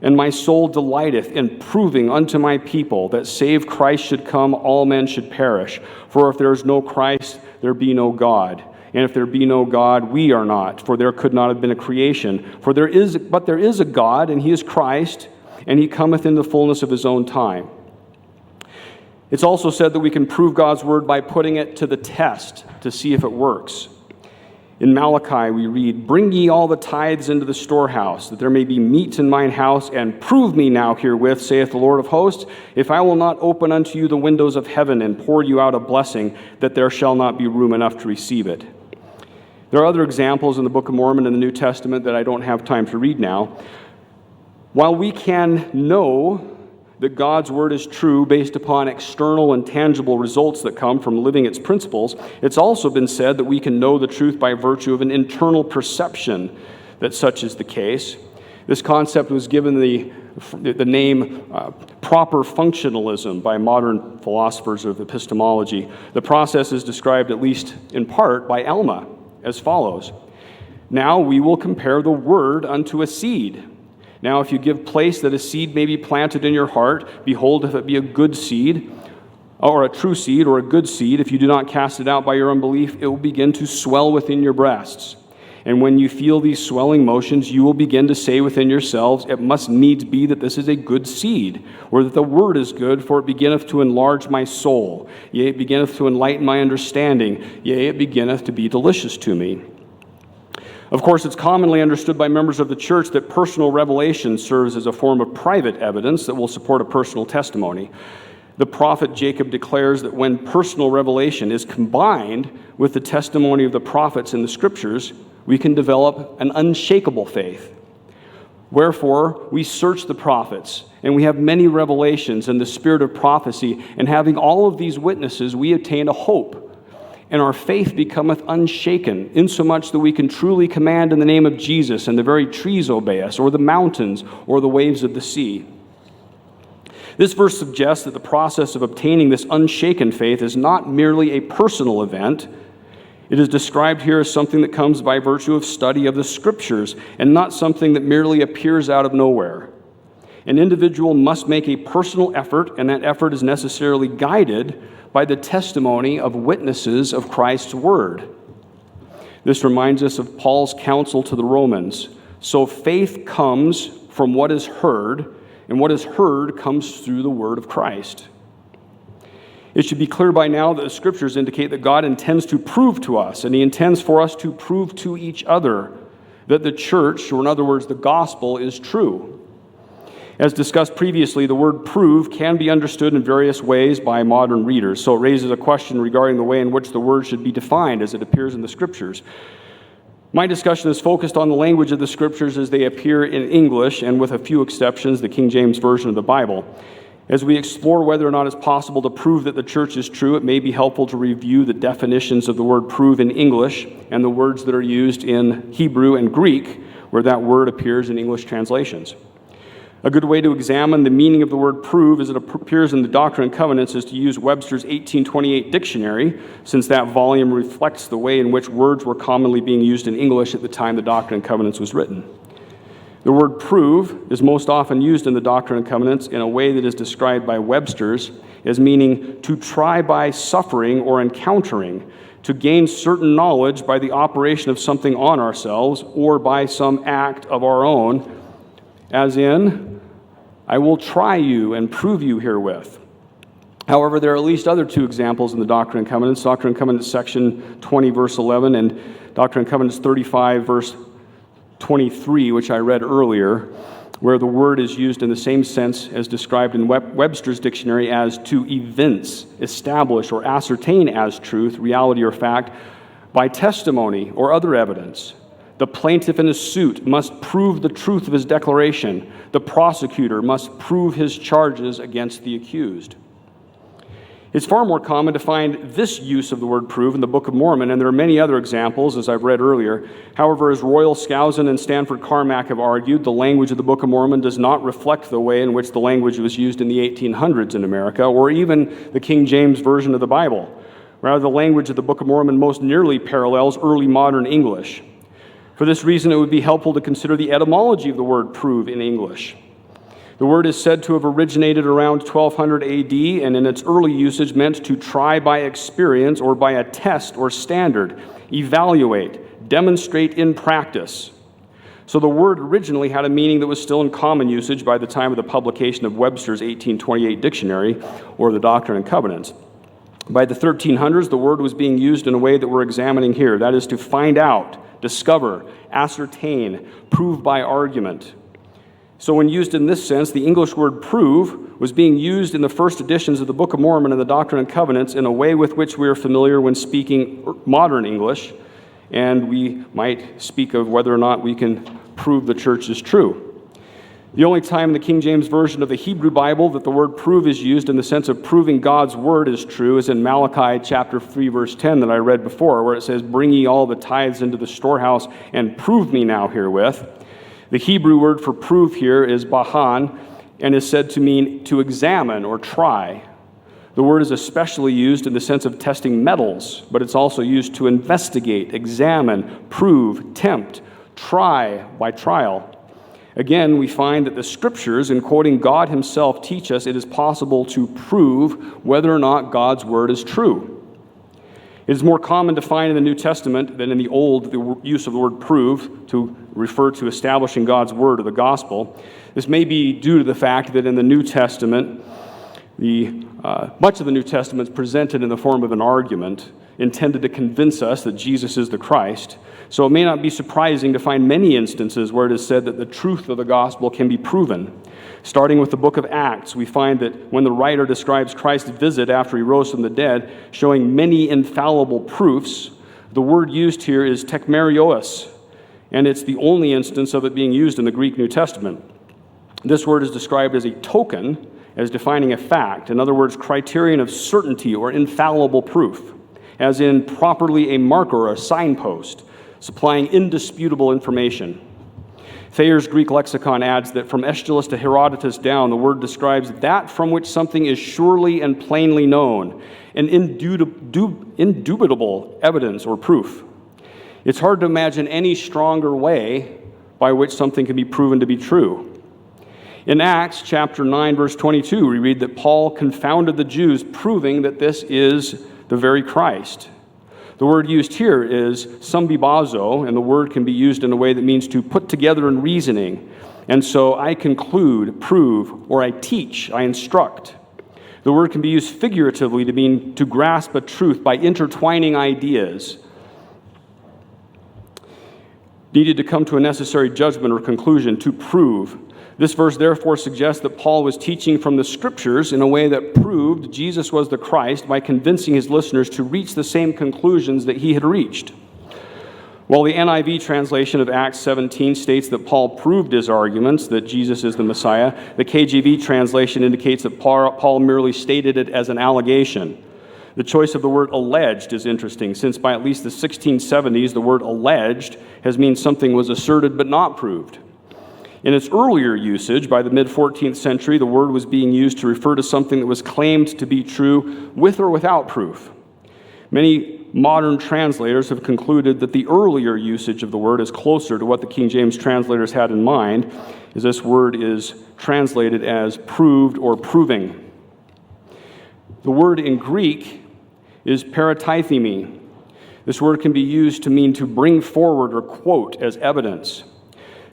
And my soul delighteth in proving unto my people that save Christ should come, all men should perish. For if there is no Christ, there be no God. And if there be no God, we are not, for there could not have been a creation. But there is a God, and he is Christ, and he cometh in the fullness of his own time. It's also said that we can prove God's word by putting it to the test to see if it works. In Malachi we read, bring ye all the tithes into the storehouse, that there may be meat in mine house, and prove me now herewith, saith the Lord of hosts, if I will not open unto you the windows of heaven and pour you out a blessing, that there shall not be room enough to receive it. There are other examples in the Book of Mormon and the New Testament that I don't have time to read now. While we can know that God's word is true based upon external and tangible results that come from living its principles, it's also been said that we can know the truth by virtue of an internal perception that such is the case. This concept was given the name proper functionalism by modern philosophers of epistemology. The process is described, at least in part, by Alma as follows. Now we will compare the word unto a seed. Now if you give place that a seed may be planted in your heart, behold, if it be a good seed, or a true seed, or a good seed, if you do not cast it out by your unbelief, it will begin to swell within your breasts. And when you feel these swelling motions, you will begin to say within yourselves, it must needs be that this is a good seed, or that the word is good, for it beginneth to enlarge my soul. Yea, it beginneth to enlighten my understanding. Yea, it beginneth to be delicious to me. Of course, it's commonly understood by members of the church that personal revelation serves as a form of private evidence that will support a personal testimony. The prophet Jacob declares that when personal revelation is combined with the testimony of the prophets in the Scriptures, we can develop an unshakable faith. Wherefore, we search the prophets, and we have many revelations in the spirit of prophecy, and having all of these witnesses, we attain a hope. And our faith becometh unshaken, insomuch that we can truly command in the name of Jesus, and the very trees obey us, or the mountains, or the waves of the sea. This verse suggests that the process of obtaining this unshaken faith is not merely a personal event. It is described here as something that comes by virtue of study of the Scriptures, and not something that merely appears out of nowhere. An individual must make a personal effort, and that effort is necessarily guided by the testimony of witnesses of Christ's word. This reminds us of Paul's counsel to the Romans. So faith comes from what is heard, and what is heard comes through the word of Christ. It should be clear by now that the Scriptures indicate that God intends to prove to us, and He intends for us to prove to each other that the church, or in other words, the gospel, is true. As discussed previously, the word prove can be understood in various ways by modern readers, so it raises a question regarding the way in which the word should be defined as it appears in the Scriptures. My discussion is focused on the language of the Scriptures as they appear in English, and with a few exceptions, the King James Version of the Bible. As we explore whether or not it's possible to prove that the church is true, it may be helpful to review the definitions of the word prove in English and the words that are used in Hebrew and Greek, where that word appears in English translations. A good way to examine the meaning of the word prove as it appears in the Doctrine and Covenants is to use Webster's 1828 dictionary, since that volume reflects the way in which words were commonly being used in English at the time the Doctrine and Covenants was written. The word prove is most often used in the Doctrine and Covenants in a way that is described by Webster's as meaning to try by suffering or encountering, to gain certain knowledge by the operation of something on ourselves or by some act of our own, as in, I will try you and prove you herewith. However, there are at least other two examples in the Doctrine and Covenants, Doctrine and Covenants section 20, verse 11, and Doctrine and Covenants 35, verse 23, which I read earlier, where the word is used in the same sense as described in Webster's dictionary as to evince, establish, or ascertain as truth, reality, or fact by testimony or other evidence. The plaintiff in a suit must prove the truth of his declaration. The prosecutor must prove his charges against the accused. It's far more common to find this use of the word prove in the Book of Mormon, and there are many other examples, as I've read earlier. However, as Royal Skousen and Stanford Carmack have argued, the language of the Book of Mormon does not reflect the way in which the language was used in the 1800s in America, or even the King James Version of the Bible. Rather, the language of the Book of Mormon most nearly parallels early modern English. For this reason, it would be helpful to consider the etymology of the word prove in English. The word is said to have originated around 1200 AD, and in its early usage meant to try by experience or by a test or standard, evaluate, demonstrate in practice. So the word originally had a meaning that was still in common usage by the time of the publication of Webster's 1828 dictionary, or the Doctrine and Covenants. By the 1300s, the word was being used in a way that we're examining here, that is to find out, discover, ascertain, prove by argument. So when used in this sense, the English word prove was being used in the first editions of the Book of Mormon and the Doctrine and Covenants in a way with which we are familiar when speaking modern English, and we might speak of whether or not we can prove the church is true. The only time in the King James Version of the Hebrew Bible that the word prove is used in the sense of proving God's word is true is in Malachi chapter 3, verse 10 that I read before, where it says, "Bring ye all the tithes into the storehouse, and prove me now herewith." The Hebrew word for prove here is bahan, and is said to mean to examine or try. The word is especially used in the sense of testing metals, but it's also used to investigate, examine, prove, tempt, try by trial. Again, we find that the Scriptures, in quoting God Himself, teach us it is possible to prove whether or not God's Word is true. It is more common to find in the New Testament than in the Old the use of the word prove to refer to establishing God's Word or the Gospel. This may be due to the fact that in the New Testament, much of the New Testament is presented in the form of an argument intended to convince us that Jesus is the Christ. So it may not be surprising to find many instances where it is said that the truth of the gospel can be proven. Starting with the book of Acts, we find that when the writer describes Christ's visit after He rose from the dead, showing many infallible proofs, the word used here is tekmerios, and it's the only instance of it being used in the Greek New Testament. This word is described as a token, as defining a fact. In other words, criterion of certainty or infallible proof, as in properly a marker or a signpost, supplying indisputable information. Thayer's Greek lexicon adds that from Aeschylus to Herodotus down, the word describes that from which something is surely and plainly known, an indubitable evidence or proof. It's hard to imagine any stronger way by which something can be proven to be true. In Acts chapter 9, verse 22, we read that Paul confounded the Jews, proving that this is the very Christ. The word used here is sambibazo, and the word can be used in a way that means to put together in reasoning. And so I conclude, prove, or I teach, I instruct. The The word can be used figuratively to mean to grasp a truth by intertwining ideas needed to come to a necessary judgment or conclusion, to prove. This verse therefore suggests that Paul was teaching from the Scriptures in a way that proved Jesus was the Christ by convincing his listeners to reach the same conclusions that he had reached. While the NIV translation of Acts 17 states that Paul proved his arguments that Jesus is the Messiah, the KJV translation indicates that Paul merely stated it as an allegation. The choice of the word alleged is interesting, since by at least the 1670s, the word alleged has meant something was asserted but not proved. In its earlier usage, by the mid-14th century, the word was being used to refer to something that was claimed to be true with or without proof. Many modern translators have concluded that the earlier usage of the word is closer to what the King James translators had in mind, as this word is translated as proved or proving. The word in Greek is paratithemi. This word can be used to mean to bring forward or quote as evidence.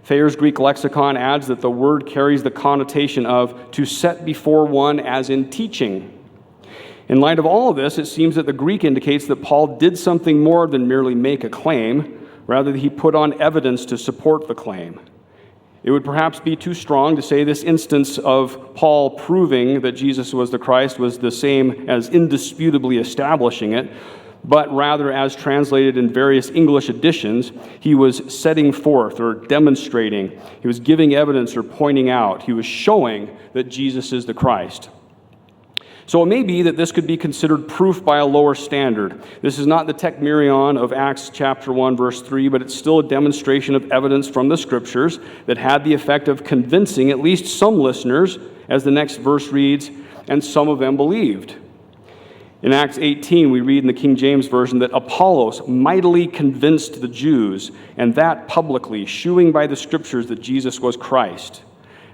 Thayer's Greek lexicon adds that the word carries the connotation of to set before one as in teaching. In light of all of this, it seems that the Greek indicates that Paul did something more than merely make a claim, rather that he put on evidence to support the claim. It would perhaps be too strong to say this instance of Paul proving that Jesus was the Christ was the same as indisputably establishing it, but rather, as translated in various English editions, he was setting forth or demonstrating. He was giving evidence or pointing out. He was showing that Jesus is the Christ. So it may be that this could be considered proof by a lower standard. This is not the tekmerion of Acts chapter 1, verse 3, but it's still a demonstration of evidence from the Scriptures that had the effect of convincing at least some listeners, as the next verse reads, and some of them believed. In Acts 18, we read in the King James Version that Apollos mightily convinced the Jews, and that publicly, shewing by the Scriptures that Jesus was Christ.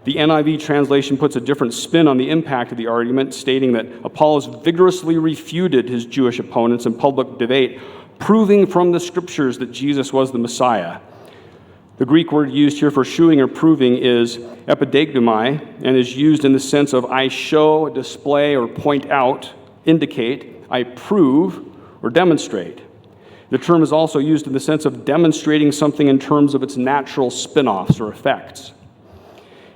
The NIV translation puts a different spin on the impact of the argument, stating that Apollos vigorously refuted his Jewish opponents in public debate, proving from the Scriptures that Jesus was the Messiah. The Greek word used here for shewing or proving is epidegnomai, and is used in the sense of I show, display, or point out, indicate, I prove, or demonstrate. The term is also used in the sense of demonstrating something in terms of its natural spin-offs or effects.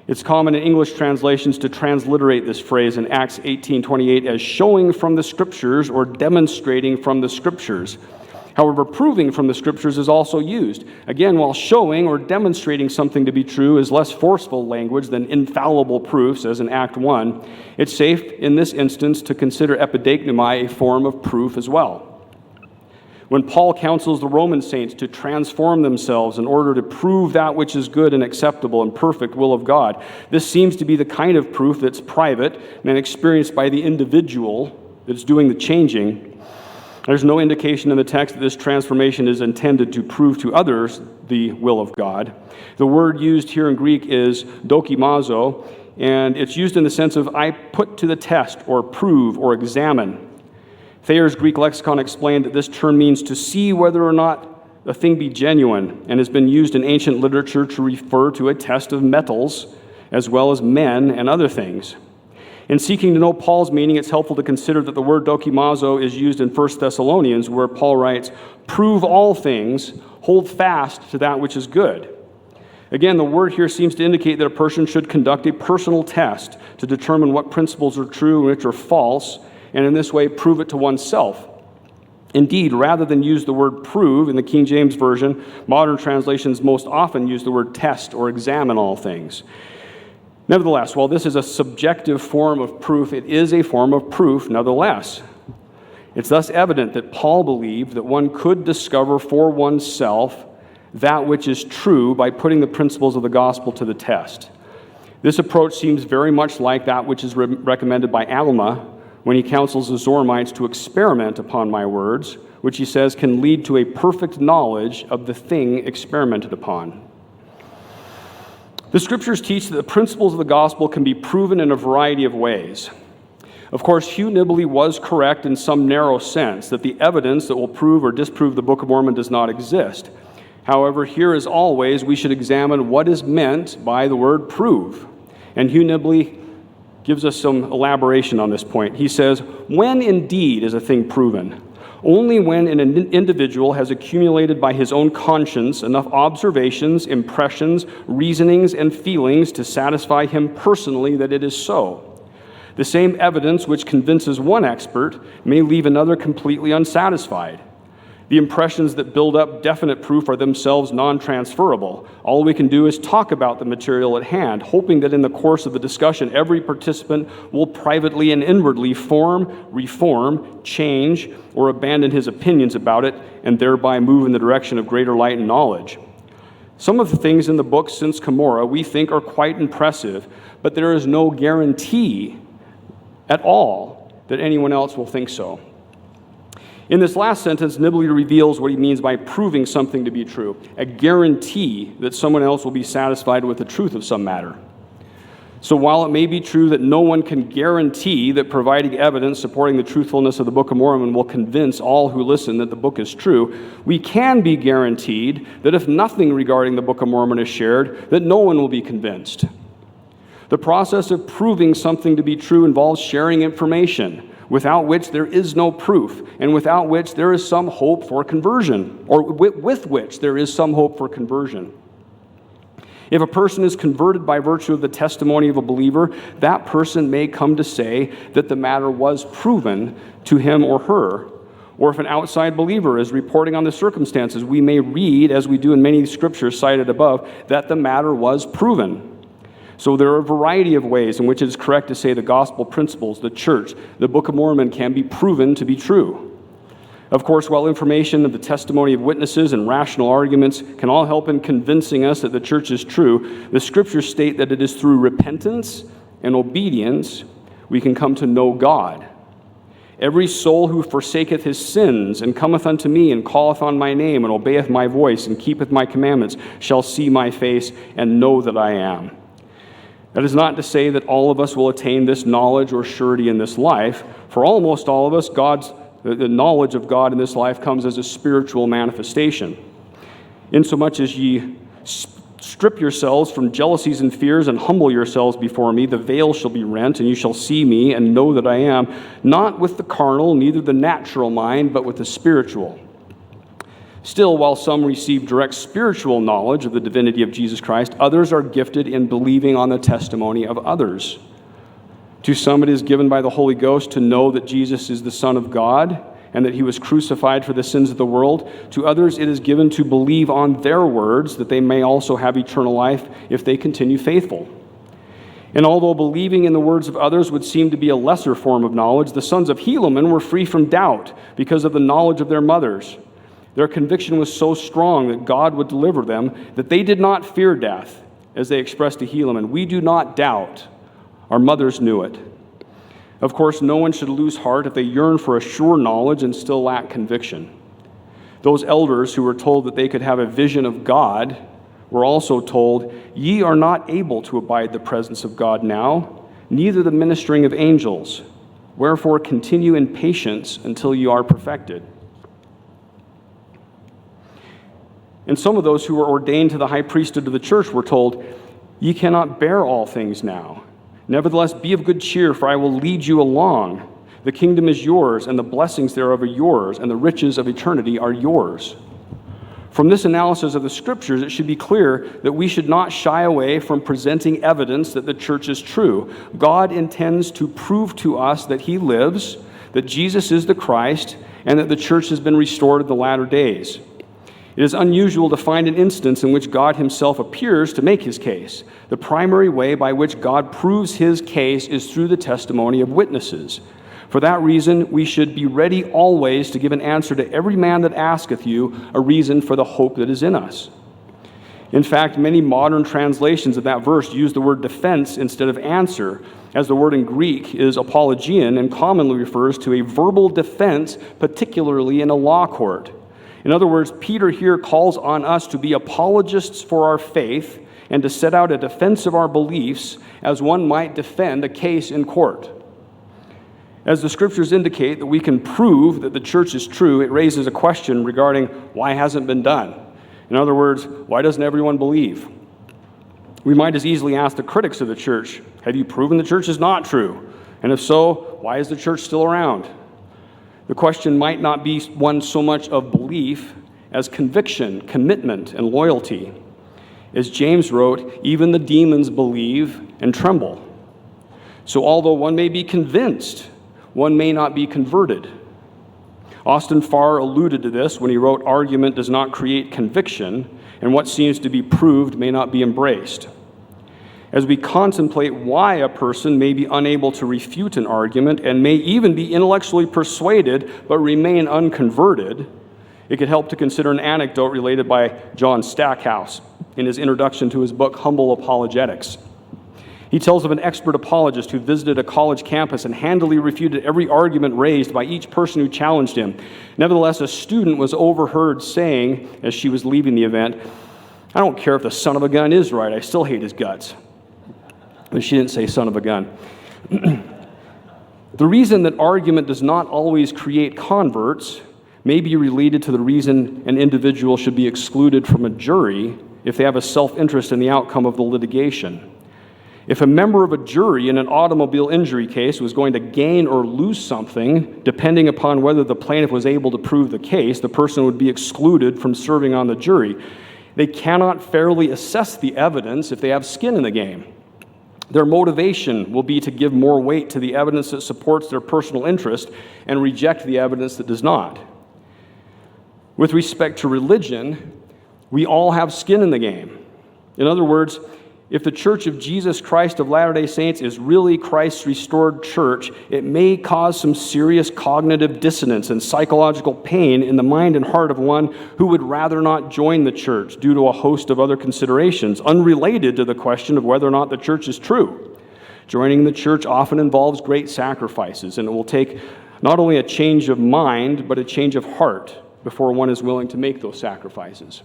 It's common in English translations to transliterate this phrase in Acts 18:28 as showing from the Scriptures or demonstrating from the Scriptures. However, proving from the Scriptures is also used. Again, while showing or demonstrating something to be true is less forceful language than infallible proofs, as in Act 1, it's safe in this instance to consider epidegnomai a form of proof as well. When Paul counsels the Roman saints to transform themselves in order to prove that which is good and acceptable and perfect will of God, this seems to be the kind of proof that's private and experienced by the individual that's doing the changing. There's no indication in the text that this transformation is intended to prove to others the will of God. The word used here in Greek is dokimazo, and it's used in the sense of I put to the test or prove or examine. Thayer's Greek lexicon explained that this term means to see whether or not a thing be genuine, and has been used in ancient literature to refer to a test of metals as well as men and other things. In seeking to know Paul's meaning, it's helpful to consider that the word dokimazo is used in 1 Thessalonians, where Paul writes, prove all things, hold fast to that which is good. Again, the word here seems to indicate that a person should conduct a personal test to determine what principles are true and which are false, and in this way prove it to oneself. Indeed, rather than use the word prove in the King James Version, modern translations most often use the word test or examine all things. Nevertheless, while this is a subjective form of proof, it is a form of proof nonetheless. It's thus evident that Paul believed that one could discover for oneself that which is true by putting the principles of the gospel to the test. This approach seems very much like that which is recommended by Alma when he counsels the Zoramites to experiment upon my words, which he says can lead to a perfect knowledge of the thing experimented upon. The Scriptures teach that the principles of the gospel can be proven in a variety of ways. Of course, Hugh Nibley was correct in some narrow sense that the evidence that will prove or disprove the Book of Mormon does not exist. However, here as always, we should examine what is meant by the word prove. And Hugh Nibley gives us some elaboration on this point. He says, when indeed is a thing proven? Only when an individual has accumulated by his own conscience enough observations, impressions, reasonings, and feelings to satisfy him personally that it is so. The same evidence which convinces one expert may leave another completely unsatisfied. The impressions that build up definite proof are themselves non-transferable. All we can do is talk about the material at hand, hoping that in the course of the discussion, every participant will privately and inwardly form, reform, change, or abandon his opinions about it, and thereby move in the direction of greater light and knowledge. Some of the things in the book since Cumorah we think are quite impressive, but there is no guarantee at all that anyone else will think so. In this last sentence, Nibley reveals what he means by proving something to be true, a guarantee that someone else will be satisfied with the truth of some matter. So while it may be true that no one can guarantee that providing evidence supporting the truthfulness of the Book of Mormon will convince all who listen that the book is true, we can be guaranteed that if nothing regarding the Book of Mormon is shared, that no one will be convinced. The process of proving something to be true involves sharing information, without which there is no proof, and without which there is some hope for conversion, or with which there is some hope for conversion. If a person is converted by virtue of the testimony of a believer, that person may come to say that the matter was proven to him or her. Or if an outside believer is reporting on the circumstances, we may read, as we do in many scriptures cited above, that the matter was proven. So there are a variety of ways in which it is correct to say the gospel principles, the church, the Book of Mormon can be proven to be true. Of course, while information of the testimony of witnesses and rational arguments can all help in convincing us that the church is true, the scriptures state that it is through repentance and obedience we can come to know God. Every soul who forsaketh his sins and cometh unto me and calleth on my name and obeyeth my voice and keepeth my commandments shall see my face and know that I am. That is not to say that all of us will attain this knowledge or surety in this life. For almost all of us, the knowledge of God in this life comes as a spiritual manifestation. Insomuch as ye strip yourselves from jealousies and fears and humble yourselves before me, the veil shall be rent, and you shall see me and know that I am, not with the carnal, neither the natural mind, but with the spiritual. Still, while some receive direct spiritual knowledge of the divinity of Jesus Christ, others are gifted in believing on the testimony of others. To some it is given by the Holy Ghost to know that Jesus is the Son of God and that he was crucified for the sins of the world. To others it is given to believe on their words that they may also have eternal life if they continue faithful. And although believing in the words of others would seem to be a lesser form of knowledge, the sons of Helaman were free from doubt because of the knowledge of their mothers. Their conviction was so strong that God would deliver them that they did not fear death, as they expressed to Helaman. We do not doubt. Our mothers knew it. Of course, no one should lose heart if they yearn for a sure knowledge and still lack conviction. Those elders who were told that they could have a vision of God were also told, ye are not able to abide the presence of God now, neither the ministering of angels. Wherefore continue in patience until you are perfected. And some of those who were ordained to the high priesthood of the church were told, ye cannot bear all things now. Nevertheless, be of good cheer, for I will lead you along. The kingdom is yours, and the blessings thereof are yours, and the riches of eternity are yours. From this analysis of the scriptures, it should be clear that we should not shy away from presenting evidence that the church is true. God intends to prove to us that he lives, that Jesus is the Christ, and that the church has been restored in the latter days. It is unusual to find an instance in which God himself appears to make his case. The primary way by which God proves his case is through the testimony of witnesses. For that reason, we should be ready always to give an answer to every man that asketh you a reason for the hope that is in us. In fact, many modern translations of that verse use the word defense instead of answer, as the word in Greek is apologian and commonly refers to a verbal defense, particularly in a law court. In other words, Peter here calls on us to be apologists for our faith and to set out a defense of our beliefs as one might defend a case in court. As the scriptures indicate that we can prove that the church is true, it raises a question regarding why it hasn't been done. In other words, why doesn't everyone believe? We might as easily ask the critics of the church, have you proven the church is not true? And if so, why is the church still around? The question might not be one so much of belief as conviction, commitment, and loyalty. As James wrote, even the demons believe and tremble. So although one may be convinced, one may not be converted. Austin Farr alluded to this when he wrote, argument does not create conviction, and what seems to be proved may not be embraced. As we contemplate why a person may be unable to refute an argument and may even be intellectually persuaded but remain unconverted, it could help to consider an anecdote related by John Stackhouse in his introduction to his book, Humble Apologetics. He tells of an expert apologist who visited a college campus and handily refuted every argument raised by each person who challenged him. Nevertheless, a student was overheard saying, as she was leaving the event, "I don't care if the son of a gun is right, I still hate his guts." But she didn't say son of a gun. The reason that argument does not always create converts may be related to the reason an individual should be excluded from a jury if they have a self-interest in the outcome of the litigation. If a member of a jury in an automobile injury case was going to gain or lose something, depending upon whether the plaintiff was able to prove the case, the person would be excluded from serving on the jury. They cannot fairly assess the evidence if they have skin in the game. Their motivation will be to give more weight to the evidence that supports their personal interest and reject the evidence that does not. With respect to religion, we all have skin in the game. In other words, if the Church of Jesus Christ of Latter-day Saints is really Christ's restored church, it may cause some serious cognitive dissonance and psychological pain in the mind and heart of one who would rather not join the church due to a host of other considerations, unrelated to the question of whether or not the church is true. Joining the church often involves great sacrifices, and it will take not only a change of mind, but a change of heart before one is willing to make those sacrifices.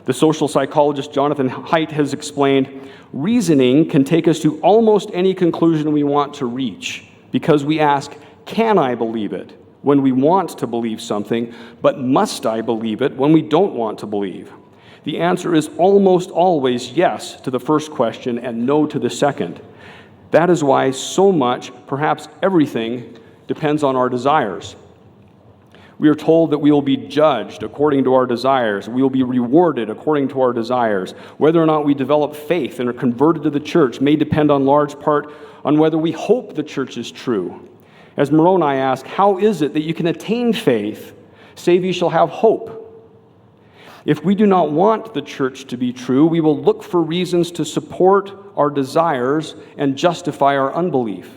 The social psychologist Jonathan Haidt has explained, reasoning can take us to almost any conclusion we want to reach because we ask, can I believe it when we want to believe something, but must I believe it when we don't want to believe? The answer is almost always yes to the first question and no to the second. That is why so much, perhaps everything, depends on our desires. We are told that we will be judged according to our desires. We will be rewarded according to our desires. Whether or not we develop faith and are converted to the church may depend on large part on whether we hope the church is true. As Moroni asked, how is it that you can attain faith, save you shall have hope? If we do not want the church to be true, we will look for reasons to support our desires and justify our unbelief.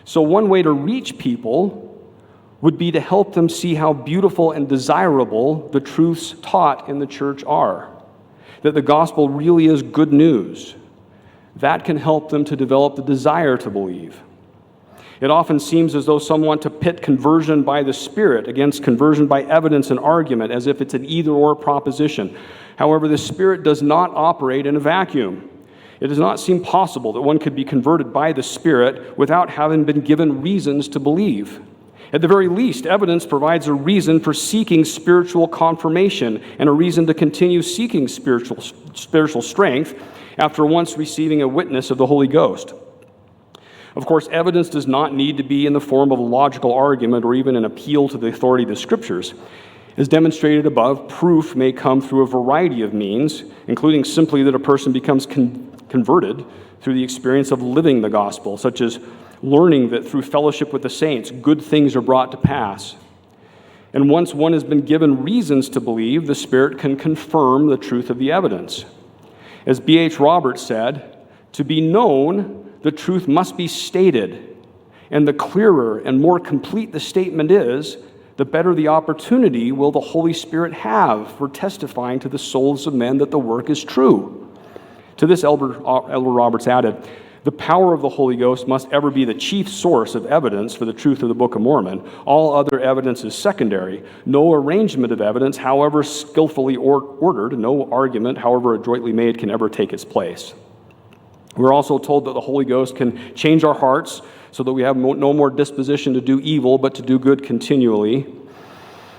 So one way to reach people would be to help them see how beautiful and desirable the truths taught in the church are, that the gospel really is good news. That can help them to develop the desire to believe. It often seems as though some want to pit conversion by the Spirit against conversion by evidence and argument, as if it's an either-or proposition. However, the Spirit does not operate in a vacuum. It does not seem possible that one could be converted by the Spirit without having been given reasons to believe. At the very least, evidence provides a reason for seeking spiritual confirmation and a reason to continue seeking spiritual strength after once receiving a witness of the Holy Ghost. Of course, evidence does not need to be in the form of a logical argument or even an appeal to the authority of the Scriptures. As demonstrated above, proof may come through a variety of means, including simply that a person becomes converted through the experience of living the gospel, such as learning that through fellowship with the saints, good things are brought to pass. And once one has been given reasons to believe, the Spirit can confirm the truth of the evidence. As B.H. Roberts said, to be known, the truth must be stated. And the clearer and more complete the statement is, the better the opportunity will the Holy Spirit have for testifying to the souls of men that the work is true. To this, Elder Roberts added, the power of the Holy Ghost must ever be the chief source of evidence for the truth of the Book of Mormon. All other evidence is secondary. No arrangement of evidence, however skillfully ordered, no argument, however adroitly made, can ever take its place. We're also told that the Holy Ghost can change our hearts so that we have no more disposition to do evil, but to do good continually.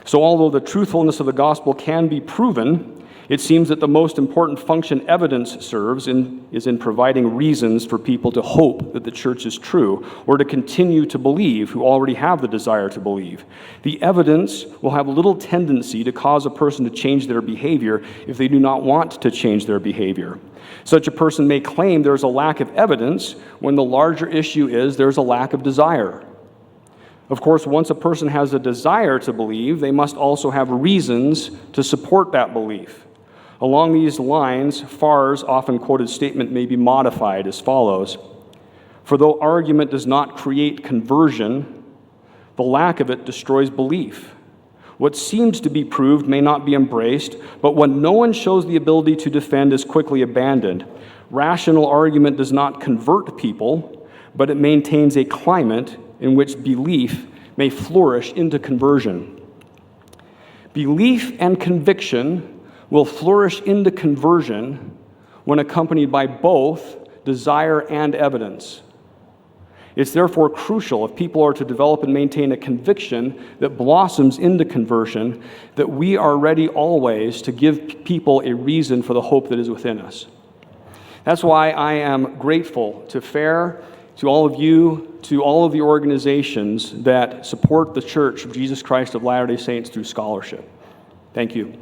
So although the truthfulness of the gospel can be proven, It seems that the most important function evidence serves is in providing reasons for people to hope that the church is true, or to continue to believe who already have the desire to believe. The evidence will have little tendency to cause a person to change their behavior if they do not want to change their behavior. Such a person may claim there's a lack of evidence when the larger issue is there's a lack of desire. Of course, once a person has a desire to believe, they must also have reasons to support that belief. Along these lines, Farr's often quoted statement may be modified as follows: "For though argument does not create conversion, the lack of it destroys belief. What seems to be proved may not be embraced, but when no one shows the ability to defend is quickly abandoned. Rational argument does not convert people, but it maintains a climate in which belief may flourish into conversion." Belief and conviction will flourish into conversion when accompanied by both desire and evidence. It's therefore crucial, if people are to develop and maintain a conviction that blossoms into conversion, that we are ready always to give people a reason for the hope that is within us. That's why I am grateful to FAIR, to all of you, to all of the organizations that support the Church of Jesus Christ of Latter-day Saints through scholarship. Thank you.